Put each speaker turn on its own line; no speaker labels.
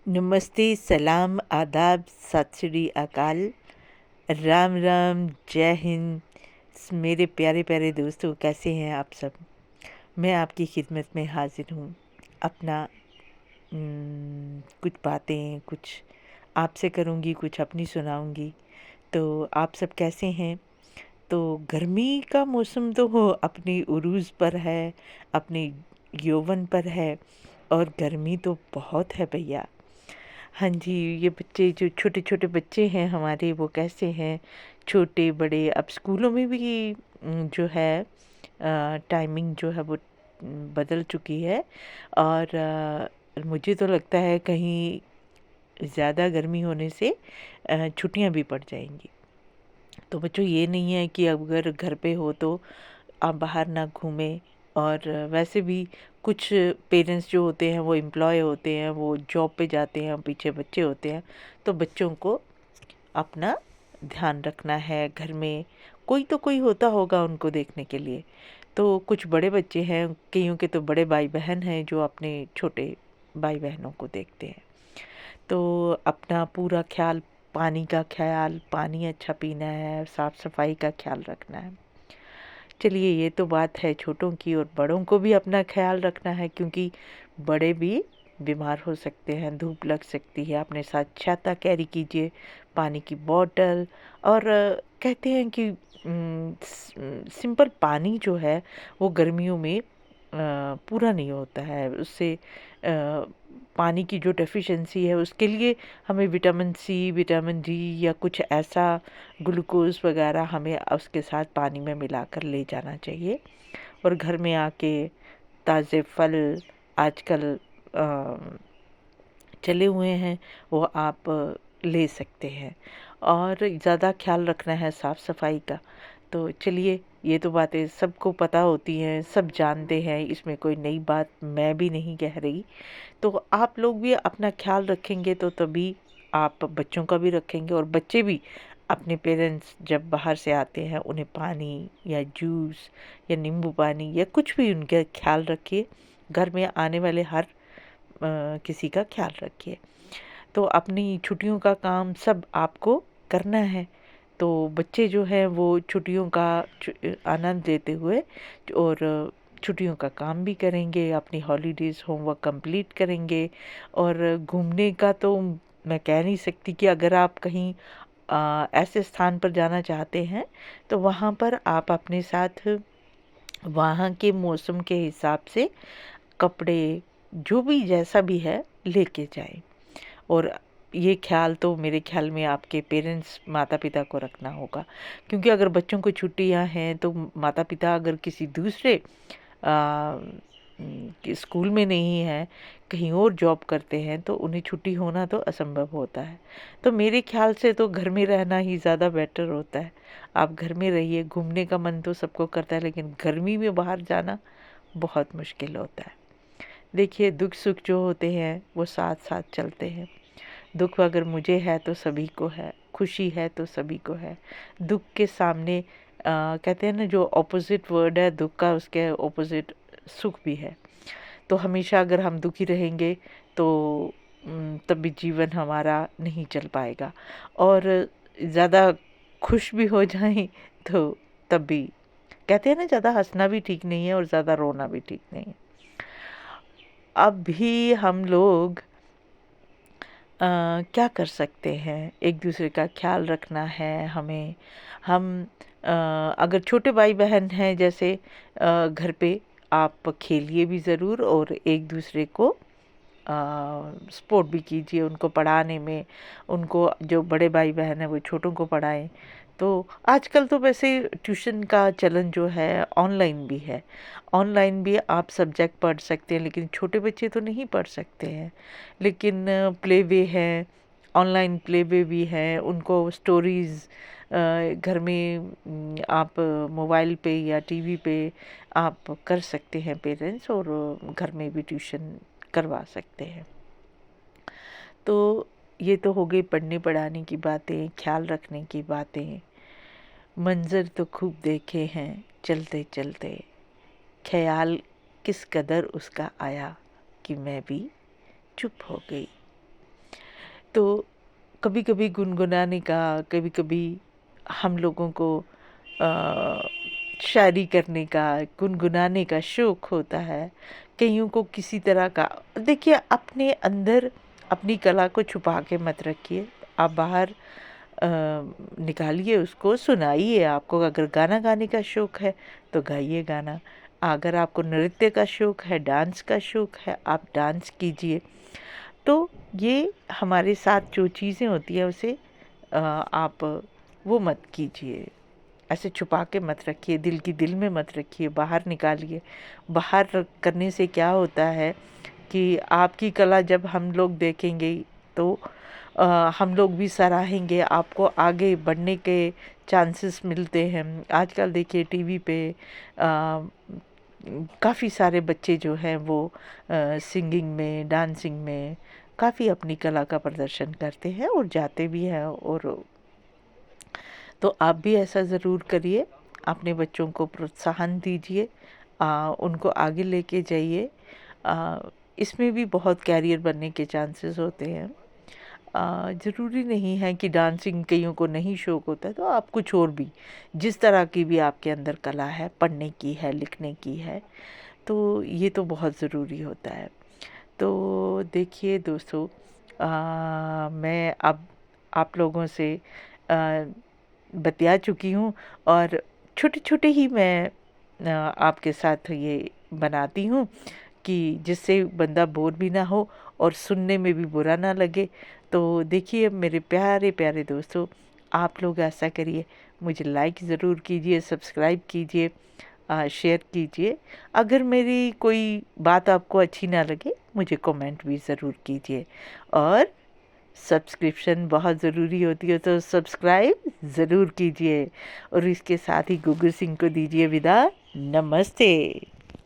नमस्ते, सलाम, आदाब, सत श्री अकाल, राम राम, जय हिंद। मेरे प्यारे प्यारे दोस्तों, कैसे हैं आप सब? मैं आपकी खिदमत में हाजिर हूँ। अपना कुछ बातें कुछ आपसे करूँगी, कुछ अपनी सुनाऊँगी। तो आप सब कैसे हैं? तो गर्मी का मौसम तो हो अपनी उरूज़ पर है, अपने यौवन पर है, और गर्मी तो बहुत है भैया। हाँ जी, ये बच्चे जो छोटे-छोटे बच्चे हैं हमारे, वो कैसे हैं, छोटे बड़े। अब स्कूलों में भी जो है टाइमिंग जो है वो बदल चुकी है, और मुझे तो लगता है कहीं ज़्यादा गर्मी होने से छुट्टियां भी पड़ जाएंगी। तो बच्चों, ये नहीं है कि अगर घर पे हो तो आप बाहर ना घूमें। और वैसे भी कुछ पेरेंट्स जो होते हैं वो एम्प्लॉय होते हैं, वो जॉब पे जाते हैं, पीछे बच्चे होते हैं। तो बच्चों को अपना ध्यान रखना है। घर में कोई तो कोई होता होगा उनको देखने के लिए। तो कुछ बड़े बच्चे हैं, कईयों के तो बड़े भाई बहन हैं जो अपने छोटे भाई बहनों को देखते हैं। तो अपना पूरा ख्याल, पानी का ख्याल, पानी अच्छा पीना है, साफ़ सफाई का ख्याल रखना है। चलिए, ये तो बात है छोटों की, और बड़ों को भी अपना ख्याल रखना है, क्योंकि बड़े भी बीमार हो सकते हैं, धूप लग सकती है। अपने साथ छाता कैरी कीजिए, पानी की बॉटल। और कहते हैं कि सिंपल पानी जो है वो गर्मियों में पूरा नहीं होता है। उससे पानी की जो डेफिशिएंसी है उसके लिए हमें विटामिन सी, विटामिन डी या कुछ ऐसा ग्लूकोज़ वगैरह हमें उसके साथ पानी में मिलाकर ले जाना चाहिए। और घर में आके ताज़े फल आजकल अ, चले हुए हैं, वो आप ले सकते हैं। और ज़्यादा ख्याल रखना है साफ़ सफाई का। तो चलिए, ये तो बातें सबको पता होती हैं, सब जानते हैं, इसमें कोई नई बात मैं भी नहीं कह रही। तो आप लोग भी अपना ख्याल रखेंगे तो तभी आप बच्चों का भी रखेंगे। और बच्चे भी अपने पेरेंट्स जब बाहर से आते हैं उन्हें पानी या जूस या नींबू पानी या कुछ भी उनका ख्याल रखिए। घर में आने वाले हर किसी का ख्याल रखिए। तो अपनी छुट्टियों का काम सब आपको करना है। तो बच्चे जो हैं वो छुट्टियों का आनंद लेते हुए और छुट्टियों का काम भी करेंगे, अपनी हॉलीडेज़ होमवर्क कंप्लीट करेंगे। और घूमने का तो मैं कह नहीं सकती कि अगर आप कहीं ऐसे स्थान पर जाना चाहते हैं तो वहाँ पर आप अपने साथ वहाँ के मौसम के हिसाब से कपड़े जो भी जैसा भी है लेके जाएं। और ये ख्याल तो मेरे ख्याल में आपके पेरेंट्स, माता पिता को रखना होगा, क्योंकि अगर बच्चों को छुट्टियां हैं तो माता पिता अगर किसी दूसरे स्कूल में नहीं है, कहीं और जॉब करते हैं, तो उन्हें छुट्टी होना तो असंभव होता है। तो मेरे ख्याल से तो घर में रहना ही ज़्यादा बेटर होता है। आप घर में रहिए, घूमने का मन तो सबको करता है, लेकिन गर्मी में बाहर जाना बहुत मुश्किल होता है। देखिए, दुख सुख जो होते हैं वो साथ साथ चलते हैं। दुख अगर मुझे है तो सभी को है, खुशी है तो सभी को है। दुख के सामने कहते हैं ना, जो ऑपोजिट वर्ड है दुख का, उसके ऑपोजिट सुख भी है। तो हमेशा अगर हम दुखी रहेंगे तो तब भी जीवन हमारा नहीं चल पाएगा। और ज़्यादा खुश भी हो जाएं तो तब भी, कहते हैं ना, ज़्यादा हंसना भी ठीक नहीं है और ज़्यादा रोना भी ठीक नहीं है। अब भी हम लोग क्या कर सकते हैं? एक दूसरे का ख्याल रखना है हमें। हम अगर छोटे भाई बहन हैं जैसे, घर पे आप खेलिए भी ज़रूर, और एक दूसरे को सपोर्ट भी कीजिए उनको पढ़ाने में। उनको, जो बड़े भाई बहन हैं वो छोटों को पढ़ाएं। तो आजकल तो वैसे ट्यूशन का चलन जो है ऑनलाइन भी है। ऑनलाइन भी आप सब्जेक्ट पढ़ सकते हैं, लेकिन छोटे बच्चे तो नहीं पढ़ सकते हैं। लेकिन प्ले वे है, ऑनलाइन प्ले वे भी है। उनको स्टोरीज़ घर में आप मोबाइल पे या टीवी पे आप कर सकते हैं पेरेंट्स, और घर में भी ट्यूशन करवा सकते हैं। तो ये तो हो गई पढ़ने पढ़ाने की बातें, ख्याल रखने की बातें। मंज़र तो खूब देखे हैं चलते चलते, ख़याल किस कदर उसका आया कि मैं भी चुप हो गई। तो कभी-कभी गुनगुनाने का, कभी-कभी हम लोगों को शायरी करने का, गुनगुनाने का शौक होता है। कइयों को किसी तरह का, देखिए अपने अंदर अपनी कला को छुपा के मत रखिए। आप बाहर निकालिए उसको, सुनाइए। आपको अगर गाना गाने का शौक है तो गाइए गाना। अगर आपको नृत्य का शौक है, डांस का शौक है, आप डांस कीजिए। तो ये हमारे साथ जो चीज़ें होती हैं उसे आप वो मत कीजिए, ऐसे छुपा के मत रखिए, दिल की दिल में मत रखिए, बाहर निकालिए। करने से क्या होता है कि आपकी कला जब हम लोग देखेंगे तो अ, हम लोग भी सराहेंगे, आपको आगे बढ़ने के चांसेस मिलते हैं। आजकल देखिए टीवी पे काफ़ी सारे बच्चे जो हैं वो सिंगिंग में, डांसिंग में काफ़ी अपनी कला का प्रदर्शन करते हैं और जाते भी हैं। और तो आप भी ऐसा ज़रूर करिए, अपने बच्चों को प्रोत्साहन दीजिए, उनको आगे लेके जाइए। इसमें भी बहुत कैरियर बनने के चांसेस होते हैं। ज़रूरी नहीं है कि डांसिंग कइयों को नहीं शौक होता है, तो आप कुछ और भी, जिस तरह की भी आपके अंदर कला है, पढ़ने की है, लिखने की है, तो ये तो बहुत ज़रूरी होता है। तो देखिए दोस्तों, मैं अब आप लोगों से अ, बतिया चुकी हूँ और छोटे-छोटे ही मैं आपके साथ ये बनाती हूँ कि जिससे बंदा बोर भी ना हो और सुनने में भी बुरा ना लगे। तो देखिए मेरे प्यारे-प्यारे दोस्तों, आप लोग ऐसा करिए, मुझे लाइक ज़रूर कीजिए, सब्सक्राइब कीजिए, शेयर कीजिए। अगर मेरी कोई बात आपको अच्छी ना लगे, मुझे कमेंट भी ज़रूर कीजिए। और सब्सक्रिप्शन बहुत ज़रूरी होती है, तो सब्सक्राइब ज़रूर कीजिए। और इसके साथ ही गुग्गू सिंह को दीजिए विदा। नमस्ते।